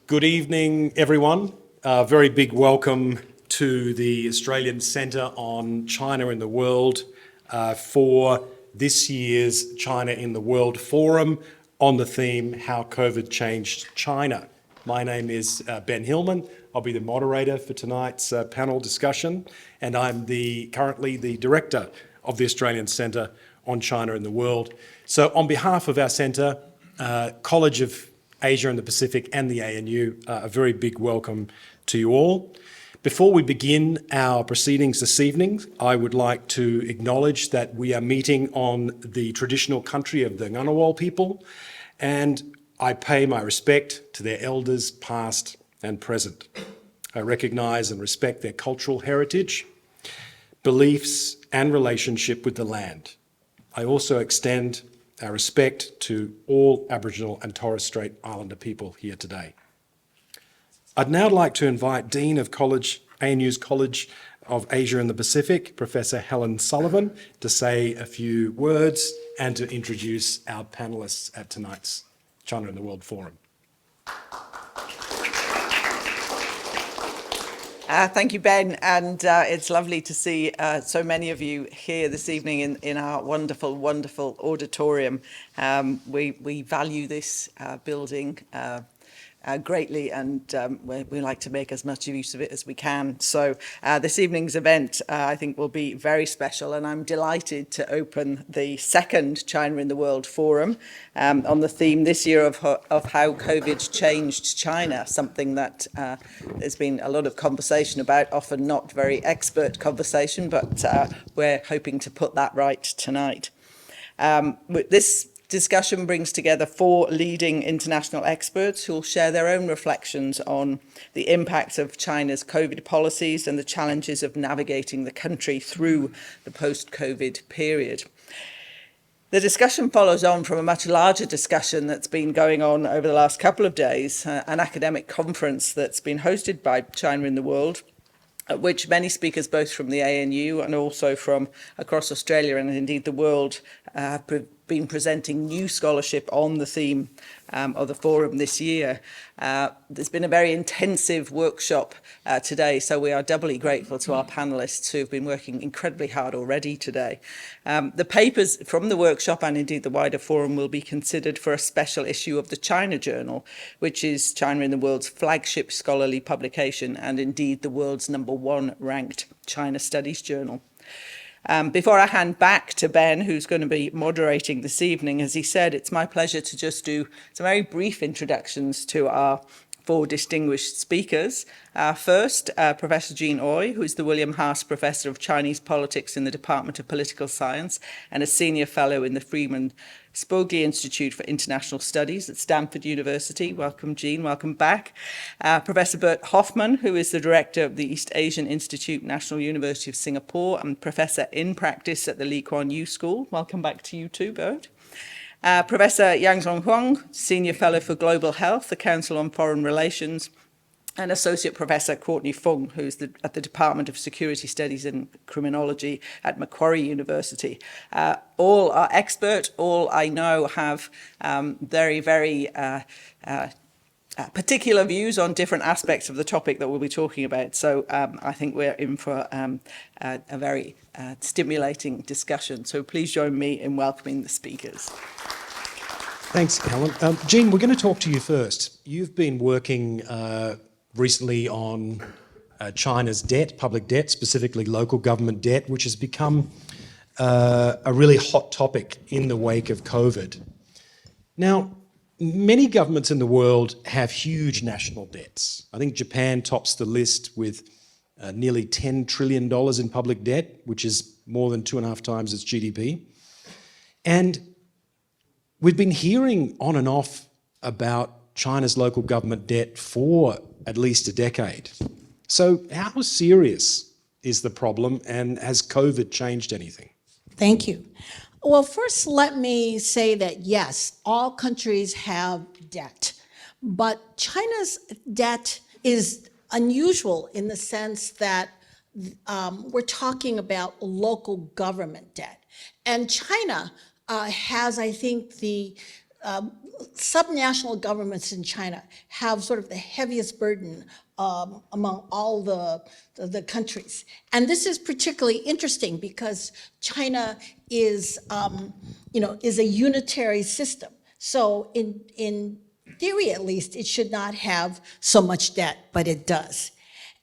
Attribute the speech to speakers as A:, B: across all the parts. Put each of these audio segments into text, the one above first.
A: Good evening, everyone. A very big welcome to the Australian Centre on China in the World for this year's China in the World Forum on the theme, How COVID Changed China. My name is Ben Hillman. I'll be the moderator for tonight's panel discussion, and I'm currently the director of the Australian Centre on China in the World. So on behalf of our centre, College of Asia and the Pacific and the ANU, a very big welcome to you all. Before we begin our proceedings this evening, I would like to acknowledge that we are meeting on the traditional country of the Ngunnawal people, and I pay my respect to their elders past and present. I recognise and respect their cultural heritage, beliefs and relationship with the land. I also extend our respect to all Aboriginal and Torres Strait Islander people here today. I'd now like to invite Dean of ANU's College of Asia and the Pacific, Professor Helen Sullivan, to say a few words and to introduce our panellists at tonight's China in the World Forum.
B: Thank you, Ben, and it's lovely to see so many of you here this evening in our wonderful, wonderful auditorium. We value this building greatly, and we like to make as much use of it as we can. So this evening's event, I think, will be very special, and I'm delighted to open the second China in the World Forum on the theme this year of how COVID changed China, something that there's been a lot of conversation about, often not very expert conversation, but we're hoping to put that right tonight. This discussion brings together 4 leading international experts who will share their own reflections on the impact of China's COVID policies and the challenges of navigating the country through the post-COVID period. The discussion follows on from a much larger discussion that's been going on over the last couple of days, an academic conference that's been hosted by China in the World, at which many speakers, both from the ANU and also from across Australia and indeed the world, have been presenting new scholarship on the theme of the forum this year. There's been a very intensive workshop today, so we are doubly grateful to our panellists who have been working incredibly hard already today. The papers from the workshop and indeed the wider forum will be considered for a special issue of the China Journal, which is China in the World's flagship scholarly publication and indeed the world's #1 ranked China Studies journal. Before I hand back to Ben, who's going to be moderating this evening, as he said, it's my pleasure to just do some very brief introductions to our 4 distinguished speakers. First, Professor Jean Oy, who is the William Haas Professor of Chinese Politics in the Department of Political Science and a Senior Fellow in the Freeman Spogli Institute for International Studies at Stanford University. Welcome, Jean. Welcome back. Professor Bert Hofman, who is the Director of the East Asian Institute, National University of Singapore, and Professor in Practice at the Kuan School. Welcome back to you too, Bert. Professor Yangzhong Huang, Senior Fellow for Global Health, the Council on Foreign Relations, and Associate Professor Courtney Fung, who's at the Department of Security Studies and Criminology at Macquarie University. All are expert, all I know have very, very particular views on different aspects of the topic that we'll be talking about. So I think we're in for a very stimulating discussion. So please join me in welcoming the speakers.
A: Thanks, Helen. Jean, we're going to talk to you first. You've been working recently on China's debt, public debt, specifically local government debt, which has become a really hot topic in the wake of COVID. Now, many governments in the world have huge national debts. I think Japan tops the list with nearly $10 trillion in public debt, which is more than 2.5 times its GDP. And we've been hearing on and off about China's local government debt for at least a decade. So how serious is the problem, and has COVID changed anything?
C: Thank you. Well, first, let me say that yes, all countries have debt, but China's debt is unusual in the sense that we're talking about local government debt. And China has, I think, the subnational governments in China have sort of the heaviest burden among all the countries. And this is particularly interesting because China is, is a unitary system. So in theory, at least, it should not have so much debt, but it does.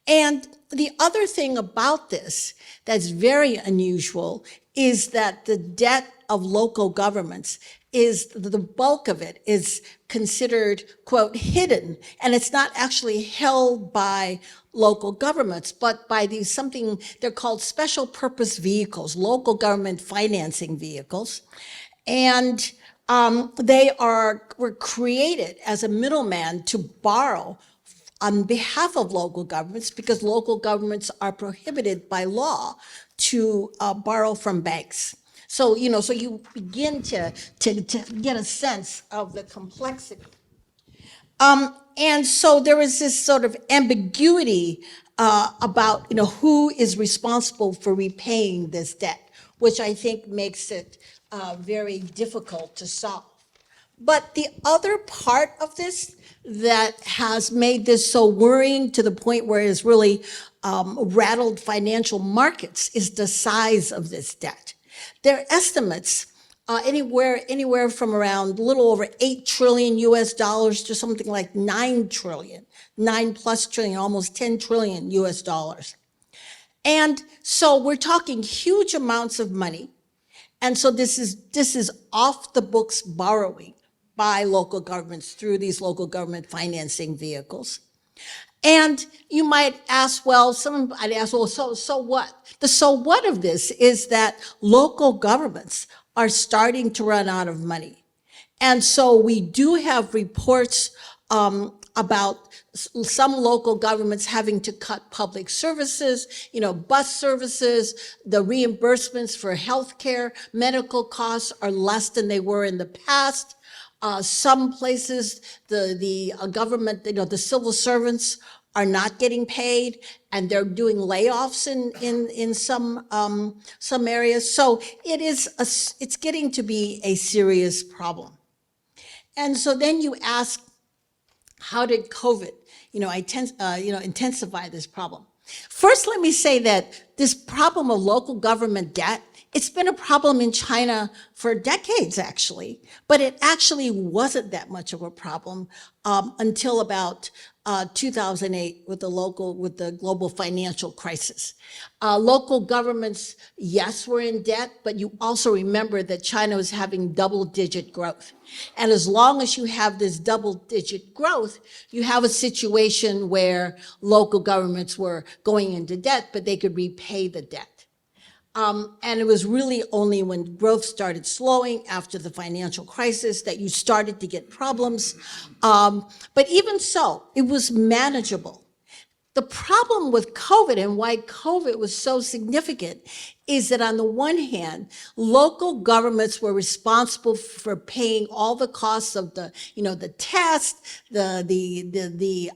C: And the other thing about this that's very unusual is that the debt of local governments is, the bulk of it is considered, quote, hidden, and it's not actually held by local governments, but by these something, they're called special purpose vehicles, local government financing vehicles. And they were created as a middleman to borrow on behalf of local governments because local governments are prohibited by law to borrow from banks. So, so you begin to get a sense of the complexity. And so there is this sort of ambiguity about, who is responsible for repaying this debt, which I think makes it very difficult to solve. But the other part of this that has made this so worrying to the point where it's really rattled financial markets is the size of this debt. There are estimates anywhere from around a little over 8 trillion US dollars to something like 9 trillion, 9+ trillion, almost 10 trillion US dollars. And so we're talking huge amounts of money. And so this is off the books borrowing by local governments through these local government financing vehicles. And you might ask, well, somebody ask, well, so what? The so what of this is that local governments are starting to run out of money. And so we do have reports about some local governments having to cut public services, bus services, the reimbursements for healthcare, medical costs are less than they were in the past. Some places, the government, the civil servants are not getting paid, and they're doing layoffs in some areas. So it's getting to be a serious problem. And so then you ask, how did COVID, intensify this problem? First, let me say that this problem of local government debt, it's been a problem in China for decades, actually, but it actually wasn't that much of a problem until about 2008 with the global financial crisis. Local governments, yes, were in debt, but you also remember that China was having double-digit growth. And as long as you have this double-digit growth, you have a situation where local governments were going into debt, but they could repay the debt. And it was really only when growth started slowing after the financial crisis that you started to get problems. But even so, it was manageable. The problem with COVID and why COVID was so significant is that on the one hand, local governments were responsible for paying all the costs of the test, the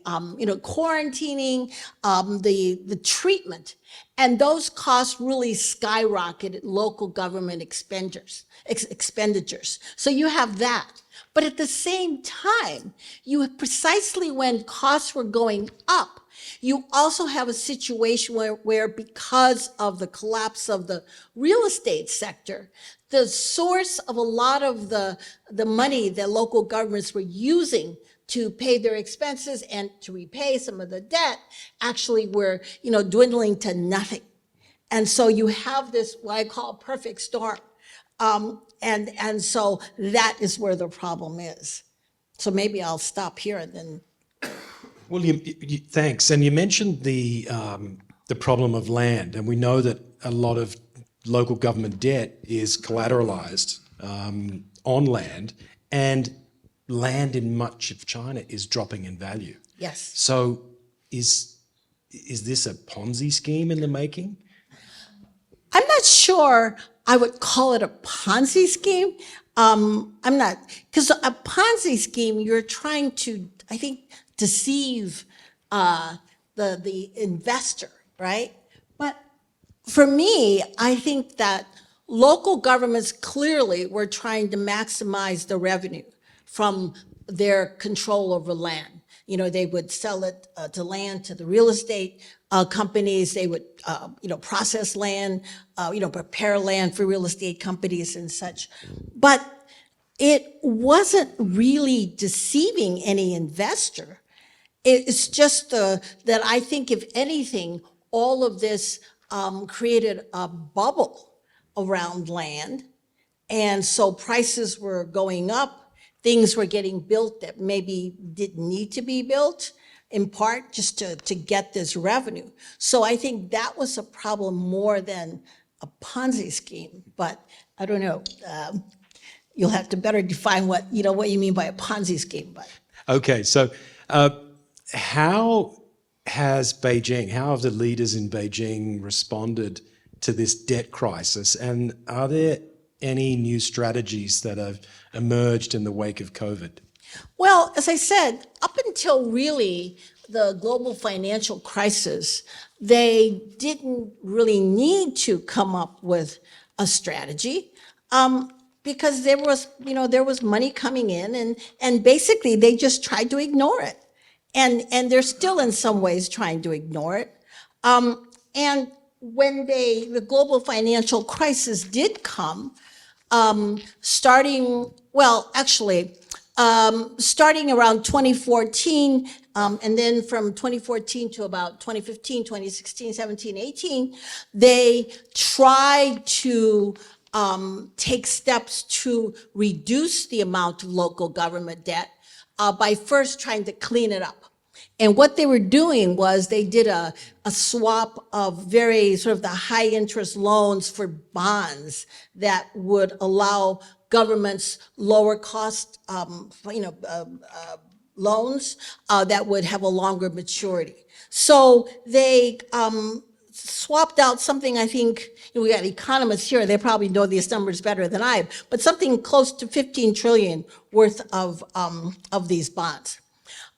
C: quarantining, the treatment. And those costs really skyrocketed local government expenditures. So you have that. But at the same time, precisely when costs were going up, you also have a situation where because of the collapse of the real estate sector, the source of a lot of the money that local governments were using to pay their expenses and to repay some of the debt actually were, dwindling to nothing. And so you have this, what I call a perfect storm. And so that is where the problem is. So maybe I'll stop here and then.
A: Well, thanks. And you mentioned the problem of land, and we know that a lot of local government debt is collateralized on land, and land in much of China is dropping in value.
C: Yes.
A: So is this a Ponzi scheme in the making?
C: I'm not sure I would call it a Ponzi scheme. I'm not, because a Ponzi scheme, you're trying to, I think, deceive the investor, right? But for me, I think that local governments clearly were trying to maximize the revenue from their control over land. You know, they would sell it to land to the real estate companies. They would, process land, prepare land for real estate companies and such. But it wasn't really deceiving any investor. It's just that I think, if anything, all of this created a bubble around land. And so prices were going up. Things were getting built that maybe didn't need to be built, in part just to get this revenue. So I think that was a problem more than a Ponzi scheme. But I don't know. You'll have to better define what you mean by a Ponzi scheme. But
A: Okay, so how have the leaders in Beijing responded to this debt crisis? And are there any new strategies that have emerged in the wake of COVID?
C: Well, as I said, up until really the global financial crisis, they didn't really need to come up with a strategy. Because there was money coming in, and basically they just tried to ignore it. And they're still in some ways trying to ignore it. And when the global financial crisis did come, starting around 2014, and then from 2014 to about 2015, 2016, 17, 18, they tried to take steps to reduce the amount of local government debt by first trying to clean it up. And what they were doing was they did a swap of very sort of the high interest loans for bonds that would allow governments lower cost, loans that would have a longer maturity. So they swapped out something, I think, we got economists here, they probably know these numbers better than I, but something close to 15 trillion worth of these bonds.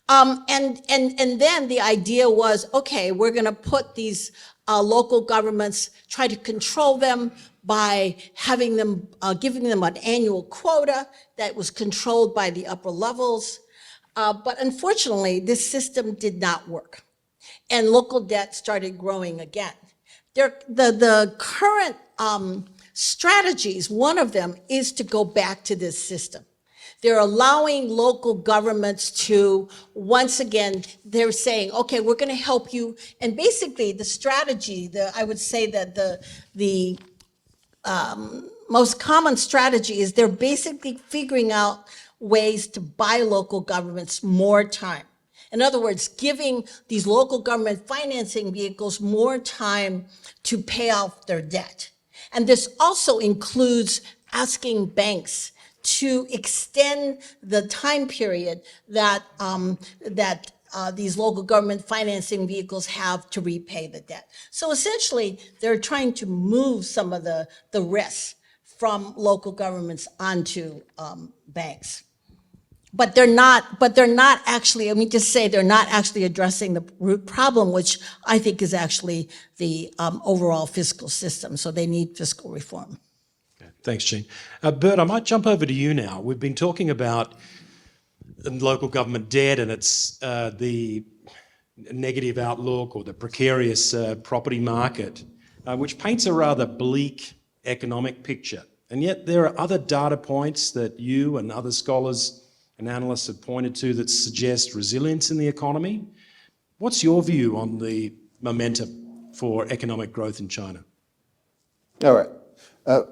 C: And then the idea was, okay, we're going to put these local governments, try to control them by having them, giving them an annual quota that was controlled by the upper levels. But unfortunately, this system did not work. And local debt started growing again. The current strategies, one of them is to go back to this system. They're allowing local governments to, once again, they're saying, okay, we're going to help you. And basically the strategy, I would say that the most common strategy is they're basically figuring out ways to buy local governments more time. In other words, giving these local government financing vehicles more time to pay off their debt. And this also includes asking banks to extend the time period that these local government financing vehicles have to repay the debt. So essentially, they're trying to move some of the risks from local governments onto banks. But they're not actually, let me just say, they're not actually addressing the root problem, which I think is actually the overall fiscal system. So they need fiscal reform.
A: Okay. Thanks, Jean. Bert, I might jump over to you now. We've been talking about local government debt and its the negative outlook or the precarious property market, which paints a rather bleak economic picture. And yet there are other data points that you and other scholars and analysts have pointed to that suggest resilience in the economy. What's your view on the momentum for economic growth in China?
D: All right.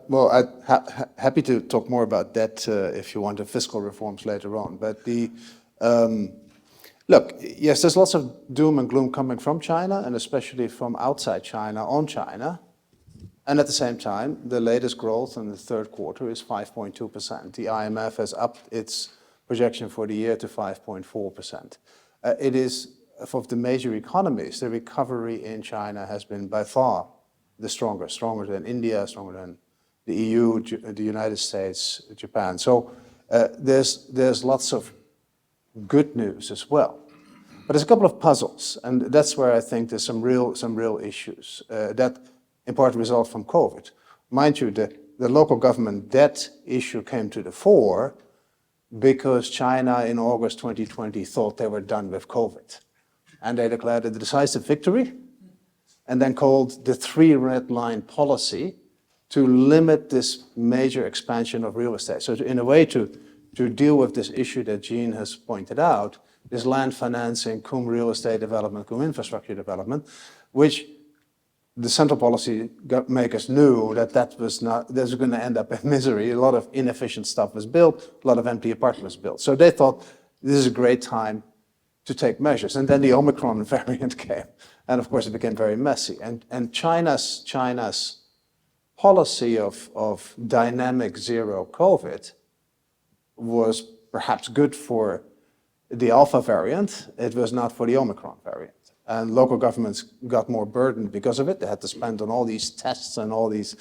D: Well, I'm happy to talk more about that if you want the fiscal reforms later on. But look, yes, there's lots of doom and gloom coming from China, and especially from outside China on China. And at the same time, the latest growth in the third quarter is 5.2%. The IMF has upped its projection for the year to 5.4%. It is, of the major economies, the recovery in China has been by far the strongest, stronger than India, stronger than the EU, the United States, Japan. So there's lots of good news as well. But there's a couple of puzzles, and that's where I think there's some real issues that in part result from COVID. Mind you, the local government debt issue came to the fore because China in August 2020 thought they were done with COVID. And they declared a decisive victory and then called the three red line policy to limit this major expansion of real estate. So in a way to deal with this issue that Jean has pointed out, this land financing, cum real estate development, cum infrastructure development, which the central policy makers knew that was going to end up in misery. A lot of inefficient stuff was built, a lot of empty apartments built. So they thought this is a great time to take measures. And then the Omicron variant came. And of course it became very messy. And China's policy of dynamic zero COVID was perhaps good for the Alpha variant. It was not for the Omicron variant. And local governments got more burdened because of it. They had to spend on all these tests and all these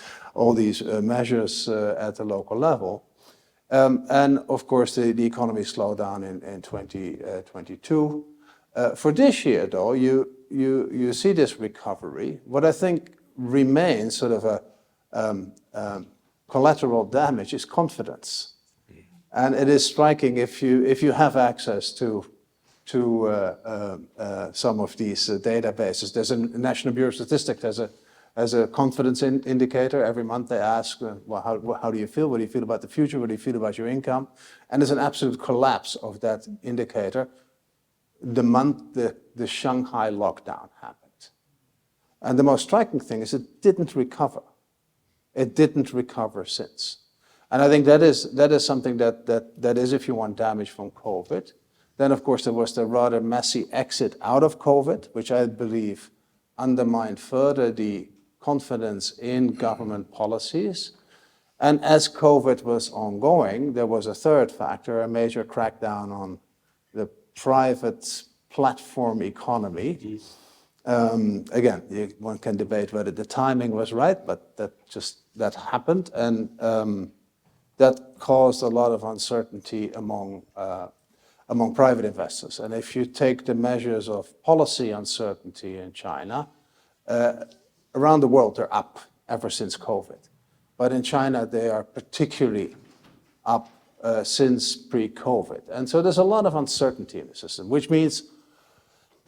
D: measures at the local level. And of course, the economy slowed down in 2022. For this year, though, you see this recovery. What I think remains sort of a collateral damage is confidence. And it is striking if you have access to some of these databases. There's a National Bureau of Statistics has a confidence indicator. Every month they ask, well, how do you feel? What do you feel about the future? What do you feel about your income? And there's an absolute collapse of that indicator the month the Shanghai lockdown happened. And the most striking thing is it didn't recover. It didn't recover since. And I think that is something that is, if you want, damage from COVID. Then, of course, there was the rather messy exit out of COVID, which I believe undermined further the confidence in government policies. And as COVID was ongoing, there was a third factor, a major crackdown on the private platform economy. Again, one can debate whether the timing was right, but that happened. And that caused a lot of uncertainty among private investors. And if you take the measures of policy uncertainty in China, around the world they're up ever since COVID. But in China they are particularly up since pre-COVID. And so there's a lot of uncertainty in the system, which means,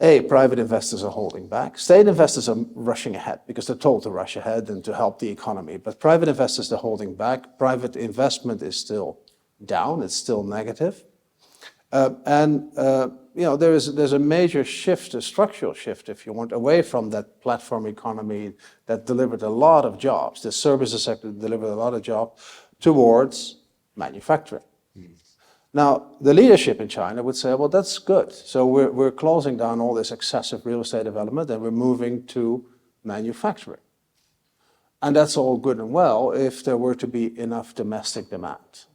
D: A, private investors are holding back. State investors are rushing ahead because they're told to rush ahead and to help the economy. But private investors are holding back. Private investment is still down, it's still negative. There's a major shift, a structural shift, if you want, away from that platform economy that delivered a lot of jobs, the services sector delivered a lot of jobs, towards manufacturing. Now, the leadership in China would say, well, that's good. So we're closing down all this excessive real estate development and we're moving to manufacturing. And that's all good and well if there were to be enough domestic demand.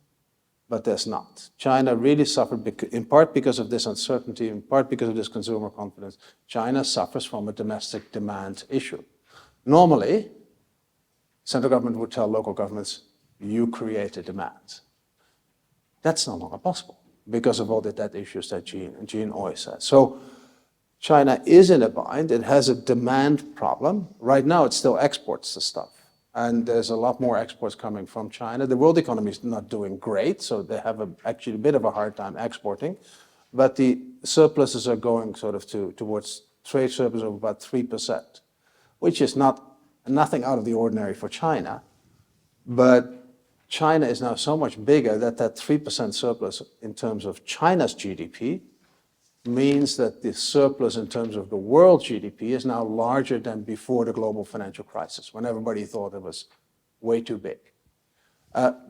D: But there's not. China really suffered, in part because of this uncertainty, in part because of this consumer confidence. China suffers from a domestic demand issue. Normally, central government would tell local governments, you create a demand. That's no longer possible because of all the debt issues that Jean always said. So China is in a bind. It has a demand problem. Right now, it still exports the stuff. And there's a lot more exports coming from China. The world economy is not doing great, so they have actually a bit of a hard time exporting. But the surpluses are going sort of towards trade surplus of about 3%, which is nothing out of the ordinary for China. But China is now so much bigger that 3% surplus in terms of China's GDP means that the surplus in terms of the world GDP is now larger than before the global financial crisis, when everybody thought it was way too big.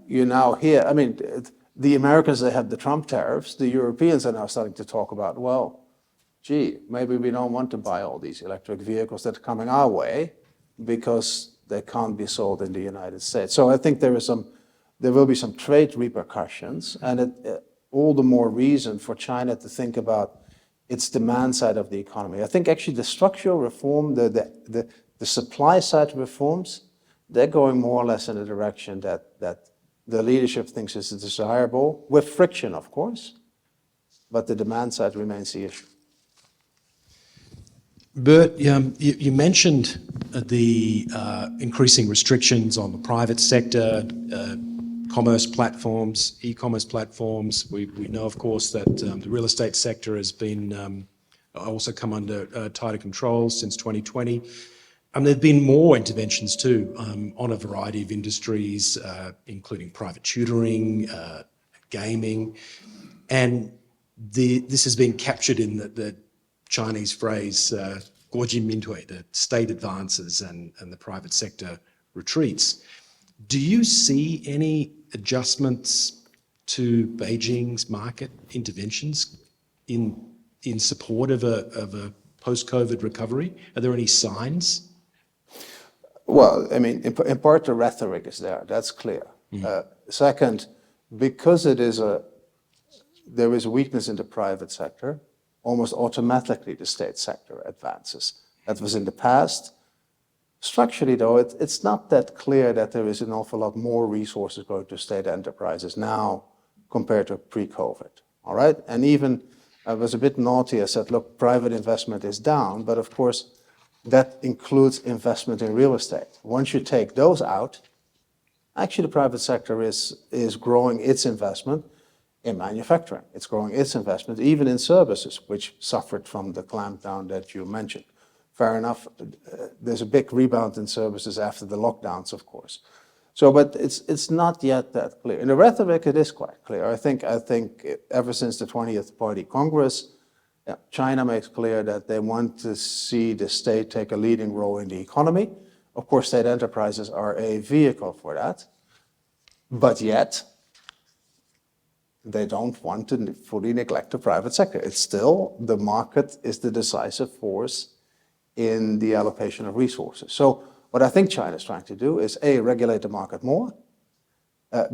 D: You now hear, the Americans, they had the Trump tariffs. The Europeans are now starting to talk about, well, gee, maybe we don't want to buy all these electric vehicles that are coming our way because they can't be sold in the United States. So I think there will be some trade repercussions, and all the more reason for China to think about its demand side of the economy. I think actually the structural reform, the supply side reforms, they're going more or less in the direction that the leadership thinks is desirable, with friction, of course, but the demand side remains the issue.
A: Bert, you mentioned the increasing restrictions on the private sector, commerce platforms, e-commerce platforms. We know, of course, that the real estate sector has been also come under tighter controls since 2020. There have been more interventions too on a variety of industries, including private tutoring, gaming, and this has been captured in the Chinese phrase, 国进民退, the state advances and the private sector retreats. Do you see any adjustments to Beijing's market interventions in support of a post-COVID recovery? Are there any signs?
D: Well, I mean, in part the rhetoric is there, that's clear. Second, because there is a weakness in the private sector, almost automatically the state sector advances. That was in the past. Structurally, though, it's not that clear that there is an awful lot more resources going to state enterprises now compared to pre-COVID, all right? And even, I was a bit naughty, I said, look, private investment is down, but of course, that includes investment in real estate. Once you take those out, actually the private sector is growing its investment in manufacturing. It's growing its investment even in services, which suffered from the clampdown that you mentioned. Fair enough, there's a big rebound in services after the lockdowns, of course. So, but it's not yet that clear. In the rhetoric, it is quite clear. I think ever since the 20th Party Congress, China makes clear that they want to see the state take a leading role in the economy. Of course, state enterprises are a vehicle for that, but yet they don't want to fully neglect the private sector. It's still, the market is the decisive force in the allocation of resources. So what I think China is trying to do is A, regulate the market more,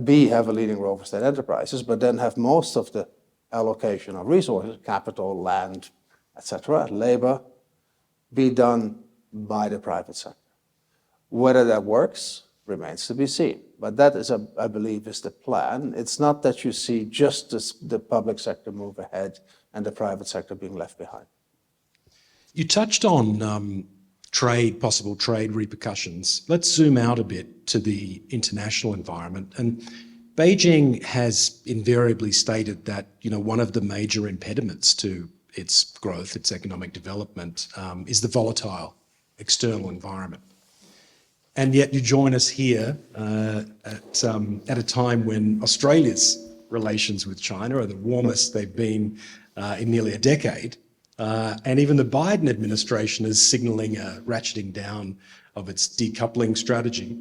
D: B, have a leading role for state enterprises, but then have most of the allocation of resources, capital, land, etc., labor, be done by the private sector. Whether that works remains to be seen. But that is, I believe, is the plan. It's not that you see just the public sector move ahead and the private sector being left behind.
A: You touched on possible trade repercussions. Let's zoom out a bit to the international environment. And Beijing has invariably stated that, one of the major impediments to its growth, its economic development, is the volatile external environment. And yet you join us here at a time when Australia's relations with China are the warmest they've been in nearly a decade. And even the Biden administration is signalling a ratcheting down of its decoupling strategy.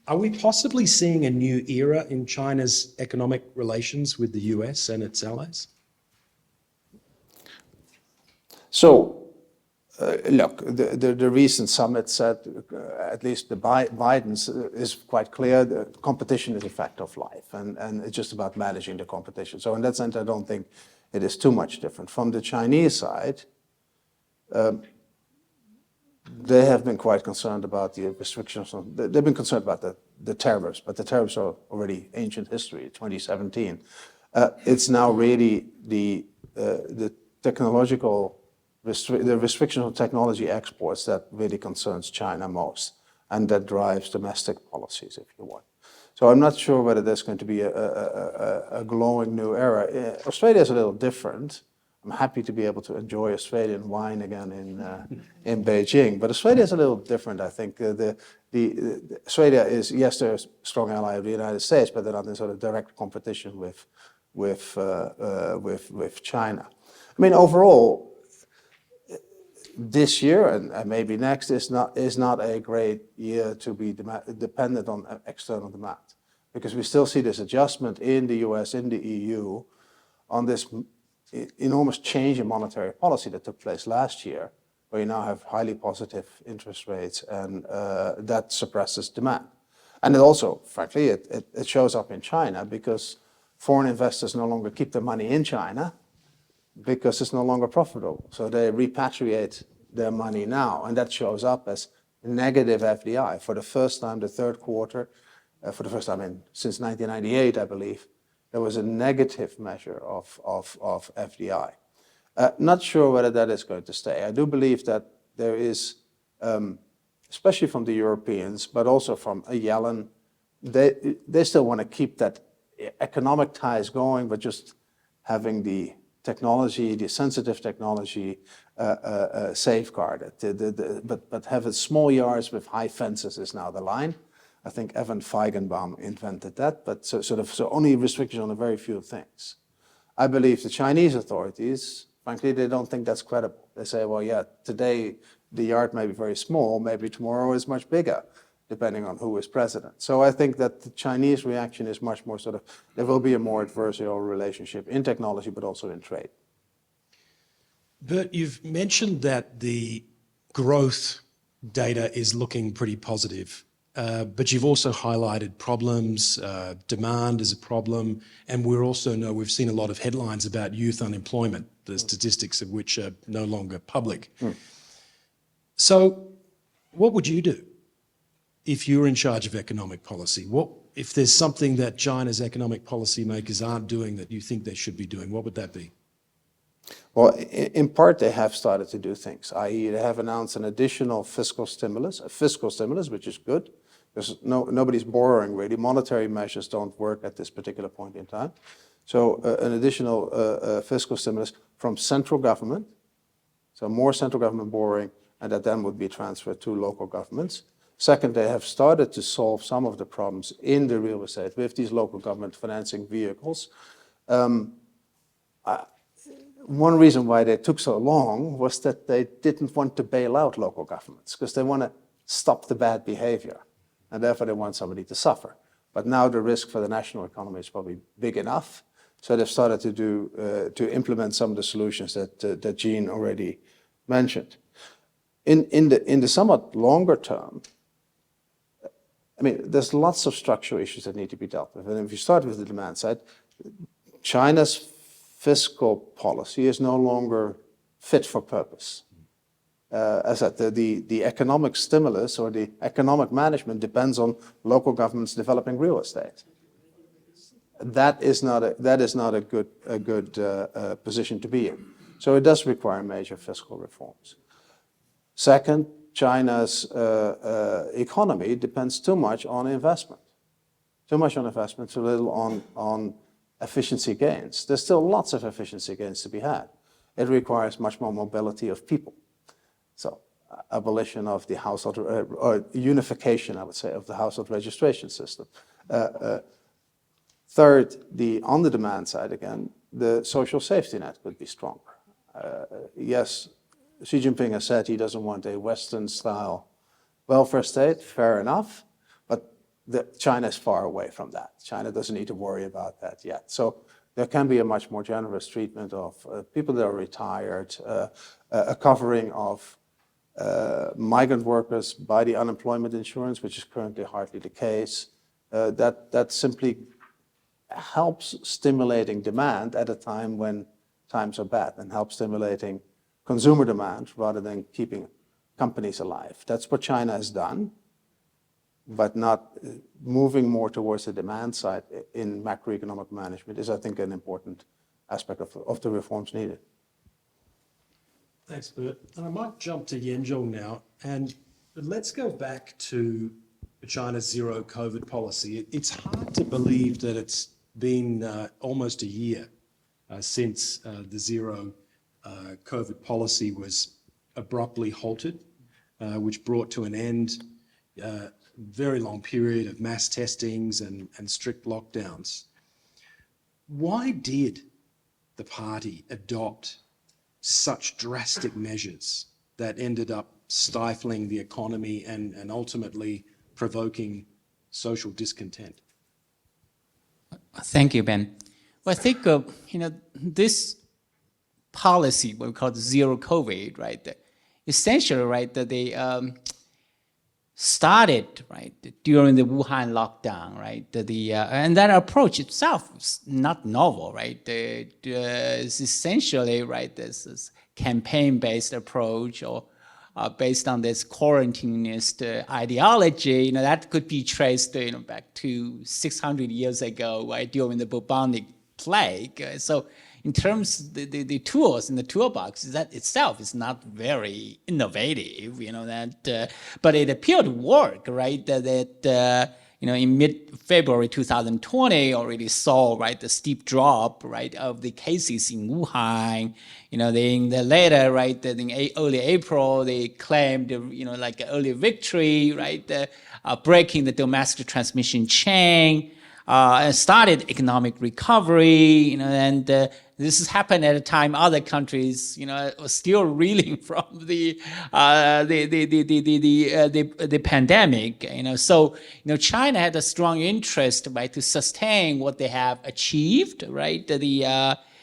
A: Are we possibly seeing a new era in China's economic relations with the US and its allies?
D: So, look, the recent summit said, at least the Biden's is quite clear, that competition is a fact of life, and it's just about managing the competition. So in that sense, I don't think it is too much different. From the Chinese side, they have been quite concerned about the restrictions. They've been concerned about the tariffs, but the tariffs are already ancient history, 2017. It's now really the technological the restriction of technology exports that really concerns China most, and that drives domestic policies, if you want. So I'm not sure whether there's going to be a glowing new era. Australia is a little different. I'm happy to be able to enjoy Australian wine again in Beijing, but Australia is a little different, I think. Australia is, yes, they're a strong ally of the United States, but they're not in sort of direct competition with China. I mean, overall, this year and maybe next is not a great year to be dependent on external demand, because we still see this adjustment in the US, in the EU, on this enormous change in monetary policy that took place last year, where you now have highly positive interest rates, and that suppresses demand. And it also, frankly, it shows up in China, because foreign investors no longer keep their money in China, because it's no longer profitable. So they repatriate their money now, and that shows up as negative FDI. For the first time, the third quarter, for the first time since 1998, I believe, there was a negative measure of FDI. Not sure whether that is going to stay. I do believe that there is, especially from the Europeans, but also from Yellen, they still want to keep that economic ties going, but just having the technology, the sensitive technology, safeguarded. But having small yards with high fences is now the line. I think Evan Feigenbaum invented that, but so only restriction on a very few things. I believe the Chinese authorities, frankly, they don't think that's credible. They say, well, yeah, today the yard may be very small, maybe tomorrow is much bigger, depending on who is president. So I think that the Chinese reaction is much more there will be a more adversarial relationship in technology, but also in trade.
A: Bert, you've mentioned that the growth data is looking pretty positive, but you've also highlighted problems, demand is a problem, and we also know we've seen a lot of headlines about youth unemployment, the statistics of which are no longer public. So what would you do if you're in charge of economic policy? If there's something that China's economic policymakers aren't doing that you think they should be doing, what would that be?
D: Well, in part, they have started to do things, i.e. they have announced an additional fiscal stimulus, which is good, because nobody's borrowing really. Monetary measures don't work at this particular point in time. So an additional fiscal stimulus from central government, so more central government borrowing, and that then would be transferred to local governments. Second, they have started to solve some of the problems in the real estate with these local government financing vehicles. One reason why they took so long was that they didn't want to bail out local governments because they want to stop the bad behavior, and therefore they want somebody to suffer. But now the risk for the national economy is probably big enough, so they've started to implement some of the solutions that Jean already mentioned. In the somewhat longer term, I mean, there's lots of structural issues that need to be dealt with. And if you start with the demand side, China's fiscal policy is no longer fit for purpose. As I said, the economic stimulus or the economic management depends on local governments developing real estate. That is not a good position to be in. So it does require major fiscal reforms. Second, China's economy depends too much on investment. Too much on investment, too little on efficiency gains. There's still lots of efficiency gains to be had. It requires much more mobility of people. So abolition of the household, or unification, I would say, of the household registration system. Third, on the demand side again, the social safety net could be stronger. Yes, Xi Jinping has said he doesn't want a Western-style welfare state, fair enough, but China is far away from that. China doesn't need to worry about that yet. So there can be a much more generous treatment of people that are retired, a covering of migrant workers by the unemployment insurance, which is currently hardly the case. That simply helps stimulating demand at a time when times are bad, and helps stimulating consumer demand rather than keeping companies alive. That's what China has done, but not moving more towards the demand side in macroeconomic management is, I think, an important aspect of the reforms needed.
A: Thanks, Bert. And I might jump to Yanzhong now, and let's go back to China's zero COVID policy. It's hard to believe that it's been almost a year since the zero COVID policy was abruptly halted, which brought to an end a very long period of mass testings and strict lockdowns. Why did the party adopt such drastic measures that ended up stifling the economy and ultimately provoking social discontent?
E: Thank you, Ben. Well, I think this policy, what we call the zero COVID, right? Essentially, right, that they started right during the Wuhan lockdown, right? And that approach itself is not novel, right? It's essentially right this campaign-based approach or based on this quarantinist ideology. That could be traced back to 600 years ago, right, during the bubonic plague. So in terms of the tools in the toolbox, that itself is not very innovative, but it appeared to work, right? That in mid-February 2020 already saw, right, the steep drop, right, of the cases in Wuhan. Then later, right, in early April, they claimed, like an early victory, right, breaking the domestic transmission chain, and started economic recovery, and this has happened at a time other countries, were still reeling from the pandemic. So China had a strong interest, right, to sustain what they have achieved, right.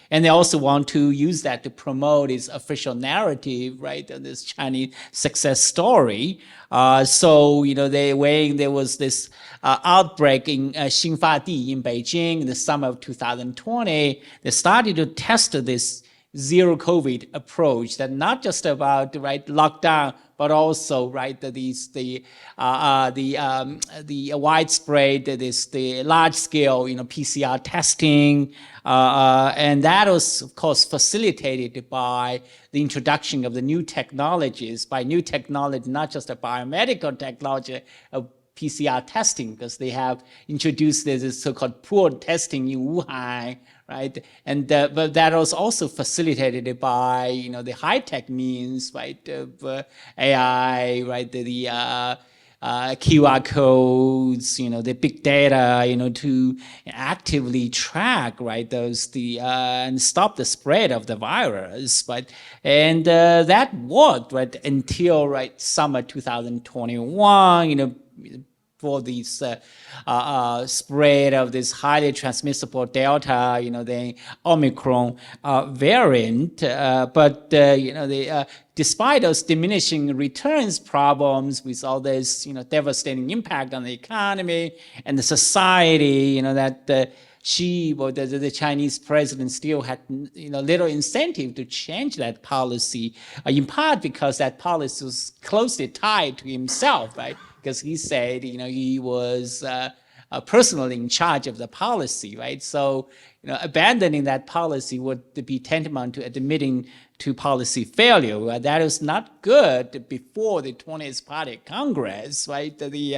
E: And they also want to use that to promote its official narrative, right, of this Chinese success story. So when there was this outbreak in Xinfadi in Beijing in the summer of 2020, they started to test this zero COVID approach, that not just about, right, lockdown, but also, right, the widespread, the large scale, PCR testing, and that was, of course, facilitated by the introduction of the new technologies. By new technology, not just a biomedical technology of PCR testing, because they have introduced this so-called pooled testing in Wuhan, right? And but that was also facilitated by the high-tech means, right, of AI, right, the QR codes, the big data, to actively track, right, those and stop the spread of the virus, right? And that worked, right, until, right, summer 2021, for this spread of this highly transmissible Delta, the Omicron variant. But despite those diminishing returns problems with all this, devastating impact on the economy and the society, that the Chinese president still had, little incentive to change that policy, in part because that policy was closely tied to himself, right? Because he said, he was personally in charge of the policy, right? So, abandoning that policy would be tantamount to admitting to policy failure. That is not good before the 20th Party Congress, right? He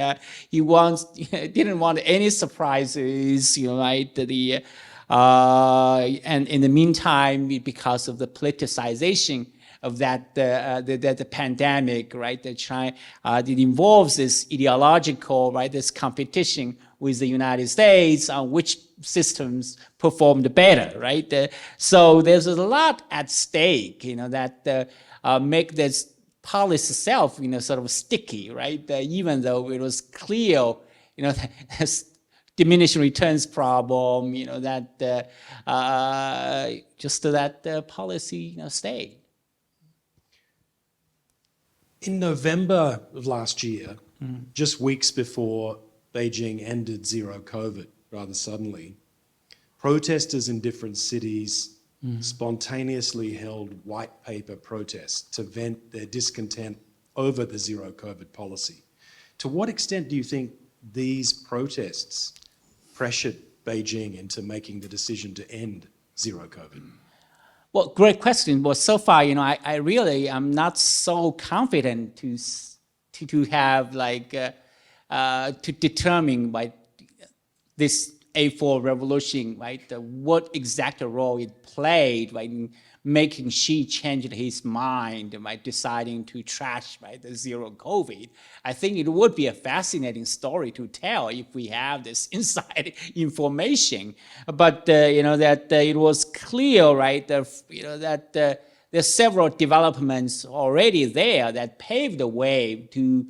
E: didn't want any surprises, right? And in the meantime, because of the politicization of that the pandemic, right? China, it involves this ideological, right? This competition with the United States on which systems performed better, right? So there's a lot at stake, that make this policy itself, sort of sticky, right? Even though it was clear, that diminishing returns problem, that just that policy, stayed.
A: In November of last year, just weeks before Beijing ended zero COVID rather suddenly, protesters in different cities spontaneously held white paper protests to vent their discontent over the zero COVID policy. To what extent do you think these protests pressured Beijing into making the decision to end zero COVID?
E: Well, great question. Well, so far, I really am not so confident to have to determine this A4 revolution, right? What exact role it played, right, in making Xi change his mind by deciding to trash, right, the zero COVID. I think it would be a fascinating story to tell if we have this inside information. But that it was clear, right, that there's several developments already there that paved the way to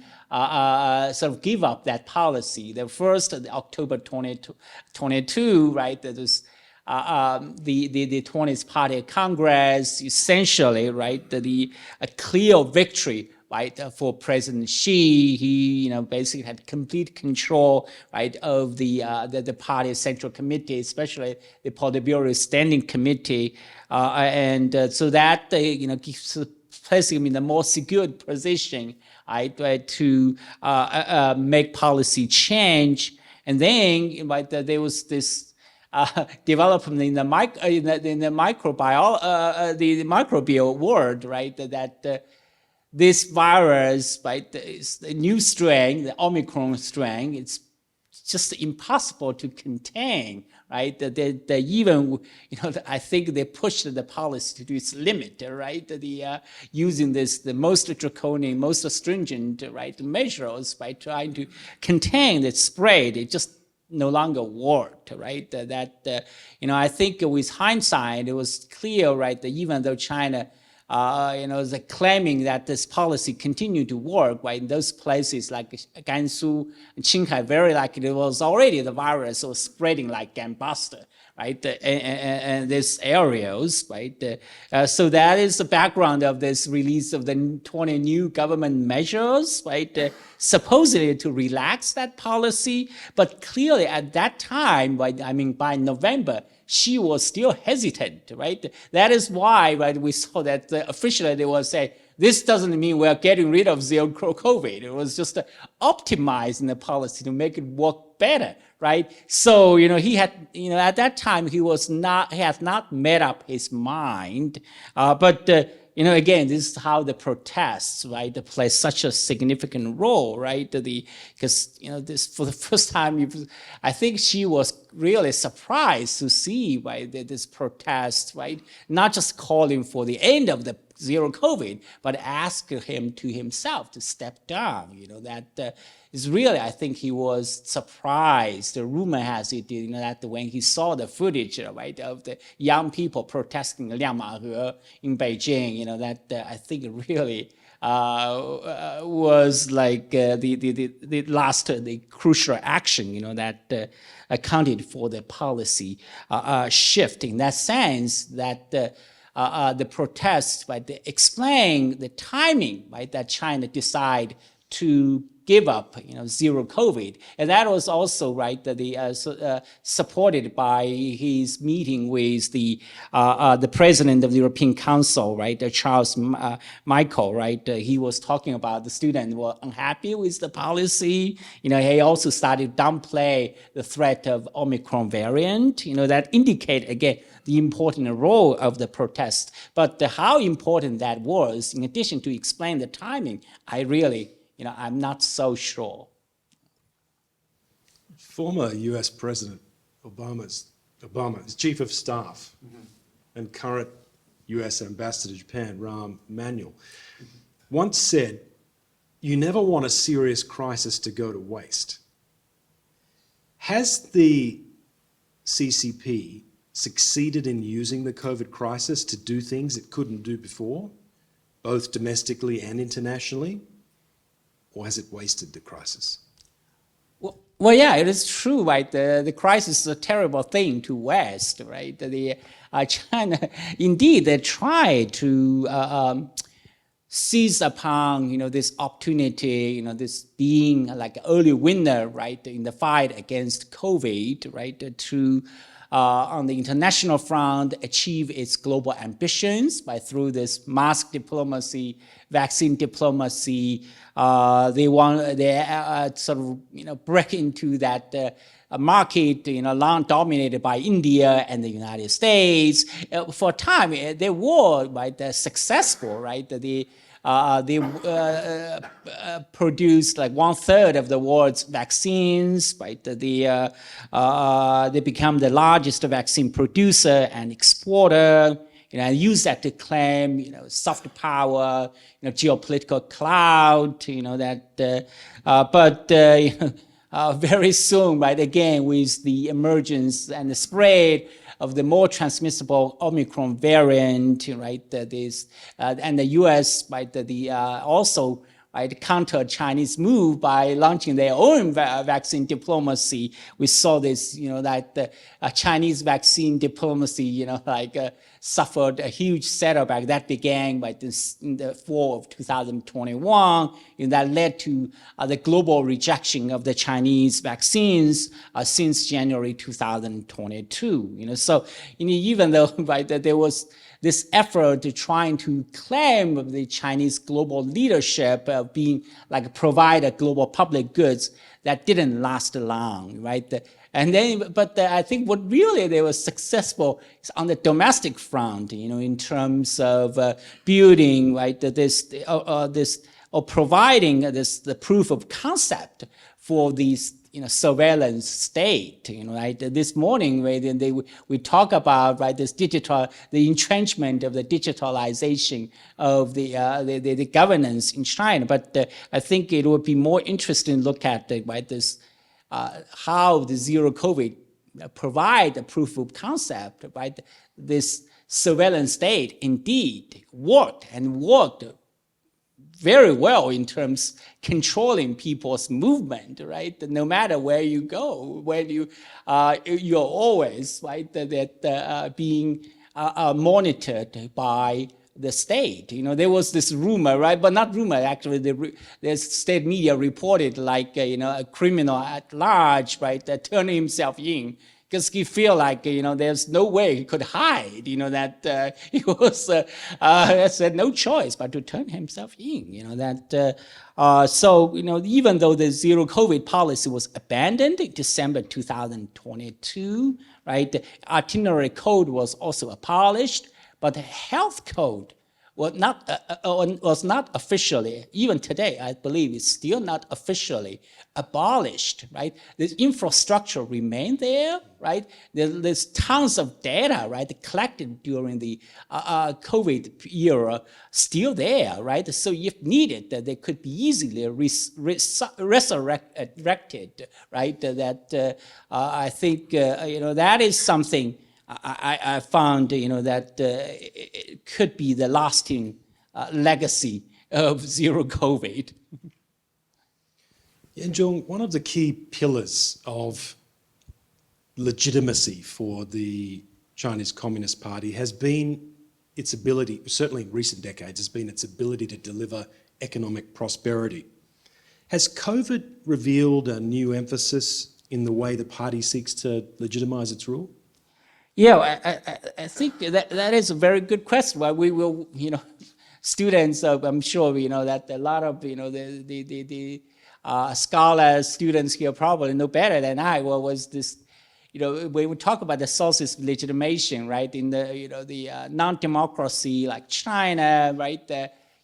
E: sort of give up that policy. The first, October 2022, right, that was the 20th Party Congress, essentially, right, a clear victory, right, for President Xi. He, basically had complete control, right, of the party central committee, especially the Politburo Standing Committee, and so that gives placing him in a more secure position, right, to make policy change. And then, right, there was this development in the microbial world, right? That this virus, right, is the new strain, the Omicron strain, it's just impossible to contain, right? They even, I think they pushed the policy to its limit, right? Using the most draconian, most stringent, right, measures by trying to contain the spread. It just no longer worked, right? I think with hindsight, it was clear, right, that even though China is claiming that this policy continued to work, right? In those places like Gansu and Qinghai, very likely it was already the virus was spreading like gangbusters, right? And these areas, right? So that is the background of this release of the 20 new government measures, right? Supposedly to relax that policy, but clearly at that time, right, I mean, by November, she was still hesitant, right? That is why, right, we saw that officially they will say, this doesn't mean we're getting rid of zero COVID. It was just optimizing the policy to make it work better, right? So, he had, at that time, he had not made up his mind. But again, this is how the protests, right, play such a significant role, right? Because, this for the first time, I think she was really surprised to see, right, this protest, right, not just calling for the end of the zero COVID, but ask him to himself to step down. That is really, I think he was surprised. The rumor has it, that when he saw the footage, right, of the young people protesting Liangmahe in Beijing, that I think it really was like the crucial action, that accounted for the policy shift. In that sense, that the protests, right, they explain the timing, right, that China decided to give up, zero COVID, and that was also, right, supported by his meeting with the president of the European Council, right, Charles Michel, right. He was talking about the students were unhappy with the policy. He also started downplay the threat of Omicron variant. That indicate again the important role of the protest, but how important that was, in addition to explain the timing, I really. I'm not so sure.
A: Former US President Obama's chief of staff and current US ambassador to Japan, Rahm Emanuel, once said, "You never want a serious crisis to go to waste." Has the CCP succeeded in using the COVID crisis to do things it couldn't do before, both domestically and internationally? Or has it wasted the crisis?
E: Well, yeah, it is true, right? The crisis is a terrible thing to West, right? China, indeed, they tried to seize upon, this opportunity, this being like early winner, right, in the fight against COVID, right, to on the international front, achieve its global ambitions through this mask diplomacy, vaccine diplomacy. They sort of break into that market, long dominated by India and the United States. For a time, they were successful, right? They produced like 1/3 of the world's vaccines, right? They become the largest vaccine producer and exporter, and use that to claim, soft power, geopolitical clout, but very soon, right, again, with the emergence and the spread of the more transmissible Omicron variant, right, and the U.S., right, also, right, countered Chinese move by launching their own vaccine diplomacy. We saw this, that Chinese vaccine diplomacy, suffered a huge setback that began in the fall of 2021, that led to the global rejection of the Chinese vaccines since January 2022. So even though that there was this effort to trying to claim the Chinese global leadership of being like provide a global public goods, that didn't last long, right? But I think what really they were successful is on the domestic front, in terms of building, right, or providing the proof of concept for these surveillance state, right? This morning, we talk about, right, this the entrenchment of the digitalization of the governance in China. But I think it would be more interesting to look at, right, this, how the zero COVID provide a proof of concept, right? This surveillance state indeed worked very well in terms controlling people's movement, right? No matter where you go, you're always, right, being monitored by the state. There was this rumor, right? But not rumor, actually. The state media reported like, a criminal at large, right, turned himself in because he feel like, there's no way he could hide, that he was, said no choice but to turn himself in, so, even though the zero COVID policy was abandoned in December 2022, right, the itinerary code was also abolished, but the health code was not officially, even today, I believe it's still not officially abolished, right? The infrastructure remained there, right? There's tons of data, right, collected during the COVID era still there, right? So if needed, they could be easily resurrected, right? That I think, that is something I found, that it could be the lasting legacy of zero COVID.
A: And Jung, one of the key pillars of legitimacy for the Chinese Communist Party has been its ability, certainly in recent decades, has been its ability to deliver economic prosperity. Has COVID revealed a new emphasis in the way the party seeks to legitimise its rule?
E: Yeah, I think that is a very good question. Well, we will, students, I'm sure, that a lot of, the scholars, students here probably know better than I. What was this, when we talk about the sources of legitimation, right? In the, the non-democracy like China, right?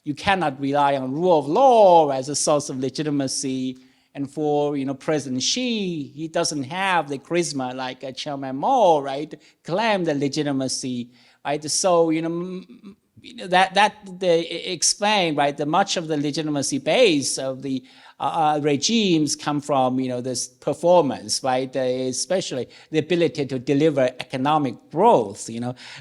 E: You cannot rely on rule of law as a source of legitimacy. And for President Xi, he doesn't have the charisma like Chairman Mao, right? Claim the legitimacy, right? So that explain, right? The much of the legitimacy base of the regimes come from this performance, right? Especially the ability to deliver economic growth,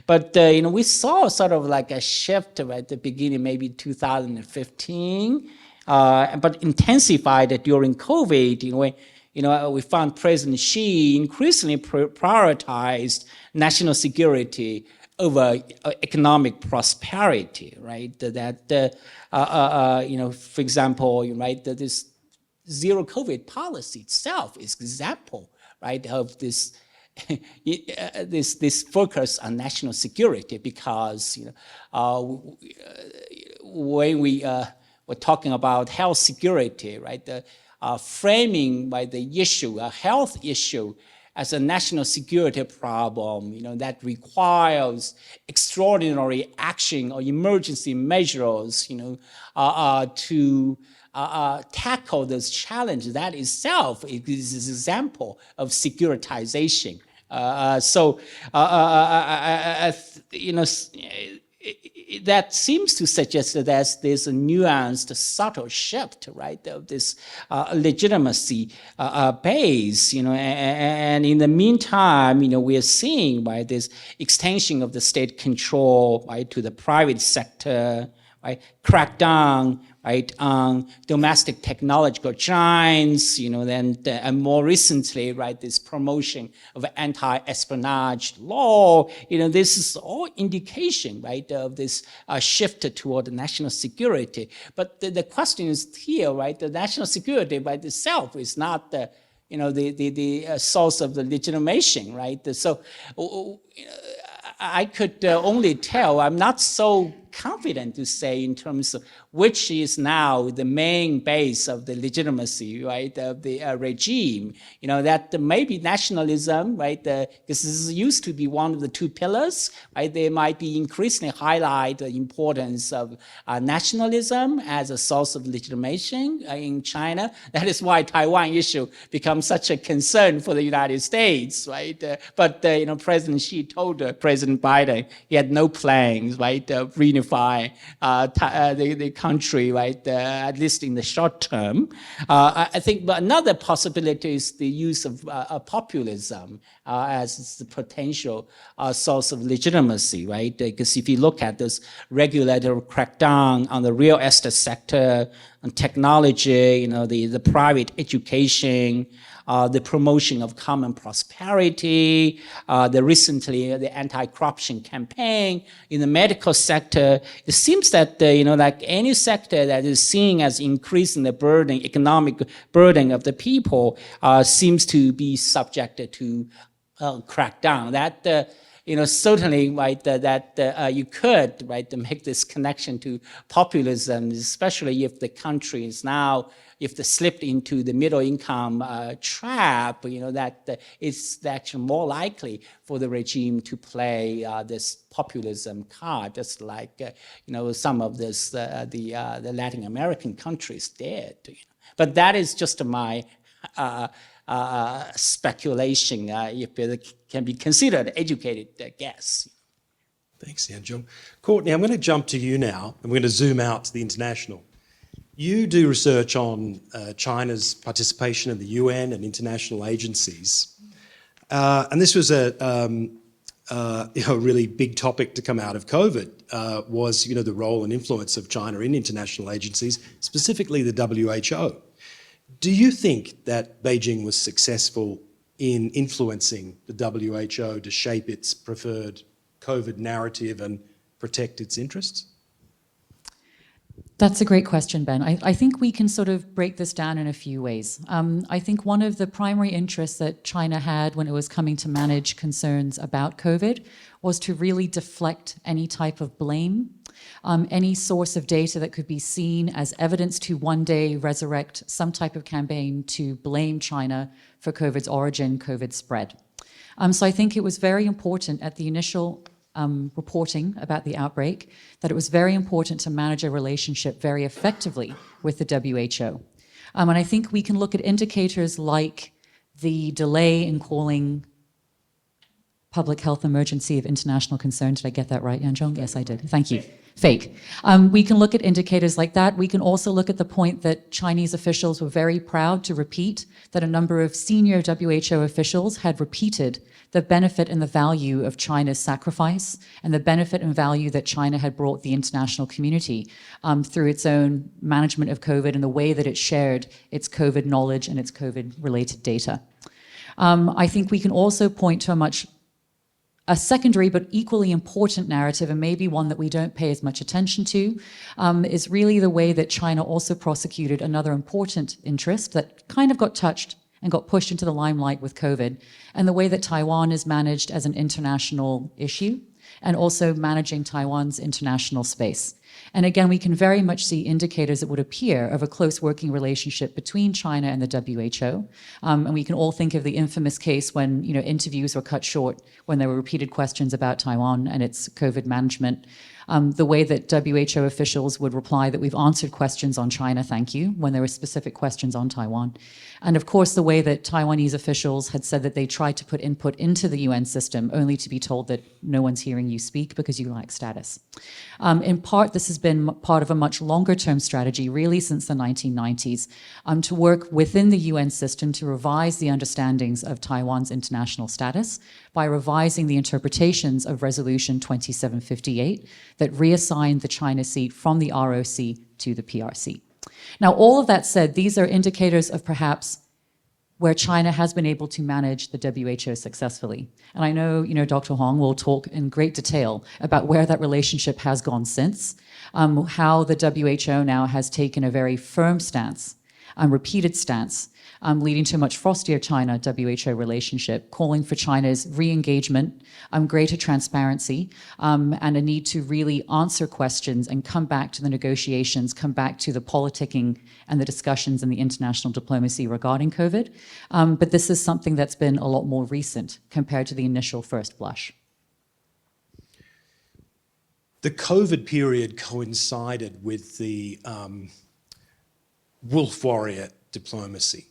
E: But we saw sort of like a shift right at the beginning, maybe 2015. But intensified during COVID, we found President Xi increasingly prioritized national security over economic prosperity, right? That, for example, right, that this zero COVID policy itself is example, right, of this this focus on national security because, when we're talking about health security, right? The framing by the issue, a health issue, as a national security problem, that requires extraordinary action or emergency measures, to tackle those challenges. That itself is an example of securitization. That seems to suggest that there's a nuanced, subtle shift, right, of this legitimacy base, and in the meantime, we are seeing by this extension of the state control, right, to the private sector, right, crackdown, right, on domestic technological giants, and more recently, right, this promotion of anti-espionage law, this is all indication, right, of this shift toward national security. But the question is here, right, the national security by itself is not the, the source of the legitimation, right? So I could only tell, I'm not so confident to say in terms of which is now the main base of the legitimacy, right, of the regime. That maybe nationalism, right, because this used to be one of the two pillars, right, they might be increasingly highlight the importance of nationalism as a source of legitimation in China. That is why Taiwan issue becomes such a concern for the United States, right? But President Xi told President Biden he had no plans, right, to reunify the country, right, at least in the short term. I think another possibility is the use of populism as the potential source of legitimacy, right? Because if you look at this regulatory crackdown on the real estate sector, on technology, the private education, the promotion of common prosperity, recently the anti-corruption campaign in the medical sector, it seems that like any sector that is seen as increasing the burden, economic burden of the people, seems to be subjected to crackdown. That certainly, right, that you could, right, make this connection to populism, especially if the country is now, if they slipped into the middle income trap, that it's actually more likely for the regime to play this populism card, just like some of this the Latin American countries did. But that is just my speculation, if it can be considered educated guess.
A: Thanks, Yanjung. Courtney, I'm going to jump to you now, and we're going to zoom out to the international. You do research on China's participation in the UN and international agencies, and this was a really big topic to come out of COVID. Was the role and influence of China in international agencies, specifically the WHO. Do you think that Beijing was successful in influencing the WHO to shape its preferred COVID narrative and protect its interests?
F: That's a great question, Ben. I think we can sort of break this down in a few ways. I think one of the primary interests that China had when it was coming to manage concerns about COVID was to really deflect any type of blame, any source of data that could be seen as evidence to one day resurrect some type of campaign to blame China for COVID's origin, COVID spread. So I think it was very important at the initial reporting about the outbreak that it was very important to manage a relationship very effectively with the WHO. And I think we can look at indicators like the delay in calling public health emergency of international concern. Did I get that right, Yanjong? Yes, I did. Thank you. Fake. We can look at indicators like that. We can also look at the point that Chinese officials were very proud to repeat that a number of senior WHO officials had repeated the benefit and the value of China's sacrifice and the benefit and value that China had brought the international community through its own management of COVID and the way that it shared its COVID knowledge and its COVID-related data. I think we can also point to a secondary but equally important narrative, and maybe one that we don't pay as much attention to, is really the way that China also prosecuted another important interest that kind of got touched and got pushed into the limelight with COVID, and the way that Taiwan is managed as an international issue, and also managing Taiwan's international space. And again, we can very much see indicators that would appear of a close working relationship between China and the WHO. And we can all think of the infamous case when interviews were cut short when there were repeated questions about Taiwan and its COVID management. The way that WHO officials would reply that we've answered questions on China, thank you, when there were specific questions on Taiwan. And of course, the way that Taiwanese officials had said that they tried to put input into the UN system only to be told that no one's hearing you speak because you lack status. In part, this has been part of a much longer term strategy, really since the 1990s, to work within the UN system to revise the understandings of Taiwan's international status by revising the interpretations of Resolution 2758 that reassigned the China seat from the ROC to the PRC. Now, all of that said, these are indicators of perhaps where China has been able to manage the WHO successfully. And I know, Dr. Hong will talk in great detail about where that relationship has gone since, how the WHO now has taken a very firm stance repeated stance, leading to a much frostier China-WHO relationship, calling for China's re-engagement, greater transparency, and a need to really answer questions and come back to the negotiations, come back to the politicking and the discussions and the international diplomacy regarding COVID. But this is something that's been a lot more recent compared to the initial first blush.
A: The COVID period coincided with the wolf warrior diplomacy.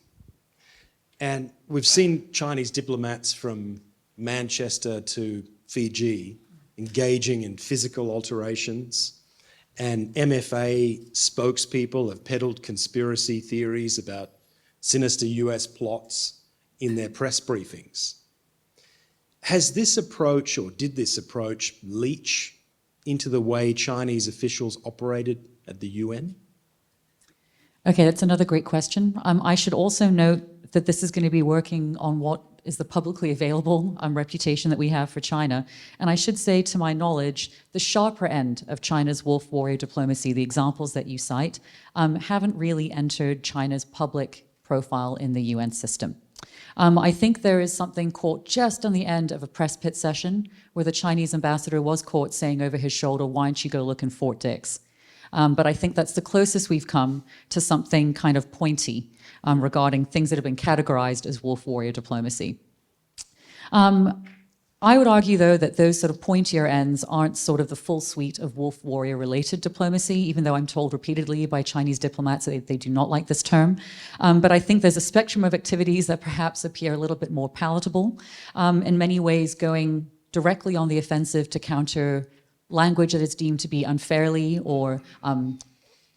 A: And we've seen Chinese diplomats from Manchester to Fiji engaging in physical alterations, and MFA spokespeople have peddled conspiracy theories about sinister US plots in their press briefings. Has this approach, or did this approach, leach into the way Chinese officials operated at the UN?
F: Okay, that's another great question. I should also note that this is going to be working on what is the publicly available reputation that we have for China. And I should say, to my knowledge, the sharper end of China's wolf warrior diplomacy, the examples that you cite, haven't really entered China's public profile in the UN system. I think there is something caught just on the end of a press pit session where the Chinese ambassador was caught saying over his shoulder, "Why don't you go look in Fort Dix?" But I think that's the closest we've come to something kind of pointy regarding things that have been categorized as wolf warrior diplomacy. I would argue, though, that those sort of pointier ends aren't sort of the full suite of wolf warrior related diplomacy, even though I'm told repeatedly by Chinese diplomats that they do not like this term. But I think there's a spectrum of activities that perhaps appear a little bit more palatable, in many ways going directly on the offensive to counter language that is deemed to be unfairly or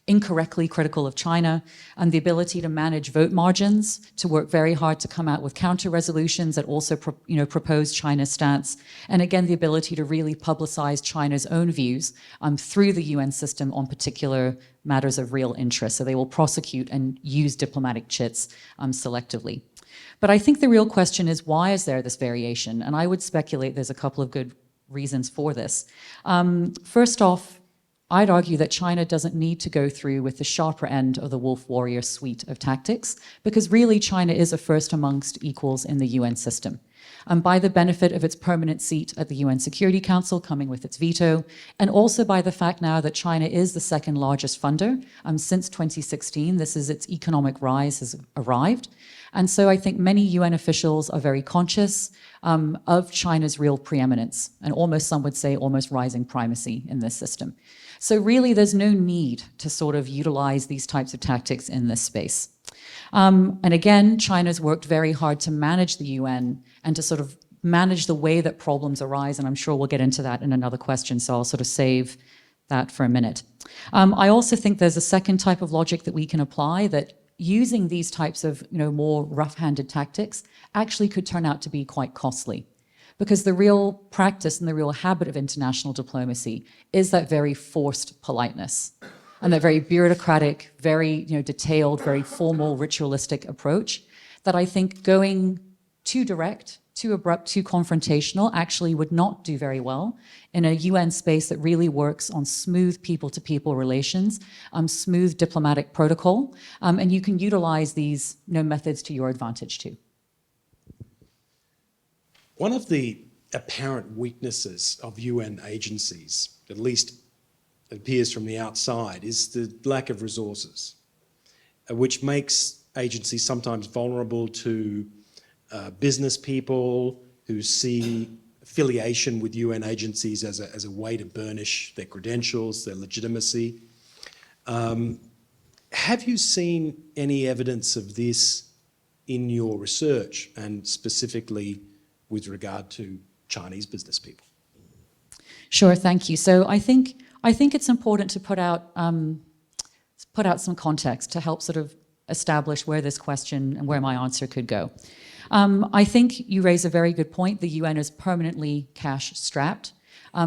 F: incorrectly critical of China, and the ability to manage vote margins, to work very hard to come out with counter resolutions that also propose China's stance, and again, the ability to really publicize China's own views through the UN system on particular matters of real interest. So they will prosecute and use diplomatic chits selectively. But I think the real question is, why is there this variation? And I would speculate there's a couple of good reasons for this. First off, I'd argue that China doesn't need to go through with the sharper end of the wolf warrior suite of tactics, because really China is a first amongst equals in the UN system. By the benefit of its permanent seat at the UN Security Council, coming with its veto, and also by the fact now that China is the second largest funder since 2016. This is its economic rise has arrived. And so I think many UN officials are very conscious of China's real preeminence, and almost, some would say, almost rising primacy in this system. So really, there's no need to sort of utilize these types of tactics in this space. And again, China's worked very hard to manage the UN and to sort of manage the way that problems arise, and I'm sure we'll get into that in another question, so I'll sort of save that for a minute. I also think there's a second type of logic that we can apply, that using these types of more rough-handed tactics actually could turn out to be quite costly. Because the real practice and the real habit of international diplomacy is that very forced politeness and that very bureaucratic, very detailed, very formal, ritualistic approach that I think going too direct, too abrupt, too confrontational actually would not do very well in a UN space that really works on smooth people-to-people relations, smooth diplomatic protocol, and you can utilize these methods to your advantage too.
A: One of the apparent weaknesses of UN agencies, at least it appears from the outside, is the lack of resources, which makes agencies sometimes vulnerable to business people who see affiliation with UN agencies as a way to burnish their credentials, their legitimacy. Have you seen any evidence of this in your research, and specifically with regard to Chinese business people?
F: Sure, thank you. So I think it's important to put out some context to help sort of establish where this question and where my answer could go. I think you raise a very good point. The UN is permanently cash-strapped.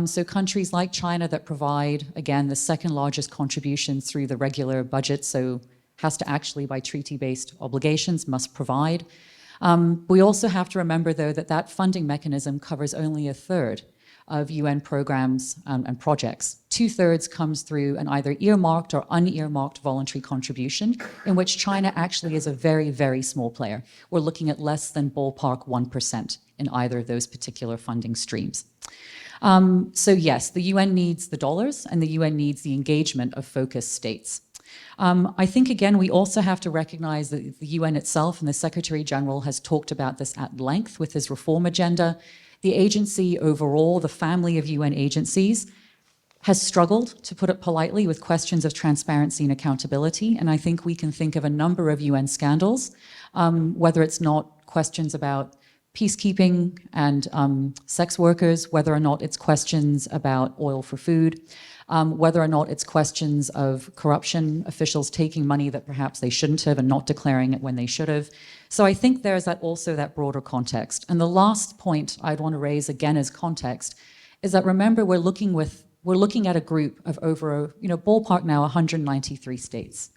F: So countries like China that provide, again, the second largest contributions through the regular budget, so has to actually, by treaty-based obligations, must provide. We also have to remember, though, that funding mechanism covers only a third of UN programs and projects. 2/3 comes through an either earmarked or unearmarked voluntary contribution, in which China actually is a very, very small player. We're looking at less than ballpark 1% in either of those particular funding streams. So yes, the UN needs the dollars and the UN needs the engagement of focused states. I think, again, we also have to recognize that the UN itself and the Secretary General has talked about this at length with his reform agenda. The agency overall, the family of UN agencies, has struggled, to put it politely, with questions of transparency and accountability. And I think we can think of a number of UN scandals, whether it's not questions about peacekeeping and sex workers, whether or not it's questions about oil for food, whether or not it's questions of corruption, officials taking money that perhaps they shouldn't have and not declaring it when they should have. So I think there's also that broader context. And the last point I'd want to raise again as context is that, remember, we're looking at a group of over, ballpark now 193 states.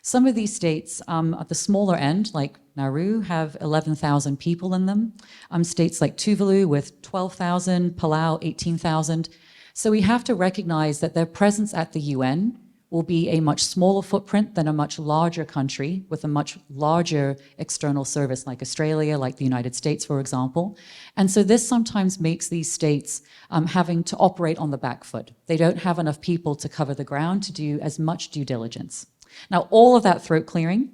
F: Some of these states at the smaller end, like Nauru, have 11,000 people in them. States like Tuvalu with 12,000, Palau 18,000. So we have to recognize that their presence at the UN will be a much smaller footprint than a much larger country with a much larger external service like Australia, like the United States, for example. And so this sometimes makes these states having to operate on the back foot. They don't have enough people to cover the ground to do as much due diligence. Now, all of that throat clearing,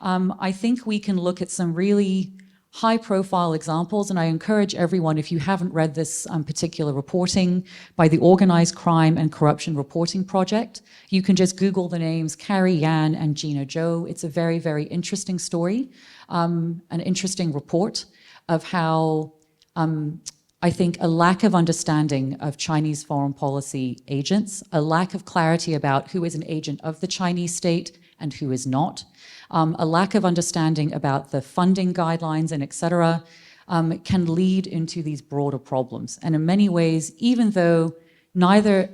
F: I think we can look at some really high-profile examples, and I encourage everyone, if you haven't read this particular reporting by the Organized Crime and Corruption Reporting Project, you can just Google the names Carrie Yan and Gina Zhou. It's a very, very interesting story, an interesting report of how I think a lack of understanding of Chinese foreign policy agents, a lack of clarity about who is an agent of the Chinese state and who is not, a lack of understanding about the funding guidelines and et cetera, can lead into these broader problems. And in many ways, even though neither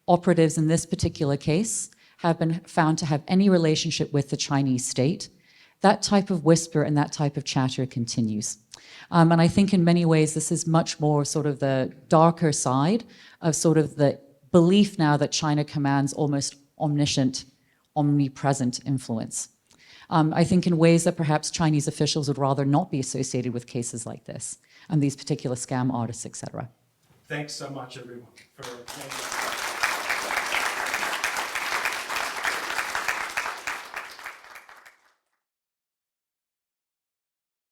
F: operatives in this particular case have been found to have any relationship with the Chinese state, that type of whisper and that type of chatter continues. And I think in many ways, this is much more sort of the darker side of sort of the belief now that China commands almost omniscient, omnipresent influence. I think in ways that perhaps Chinese officials would rather not be associated with cases like this and these particular scam artists, et cetera.
A: Thanks so much, everyone, for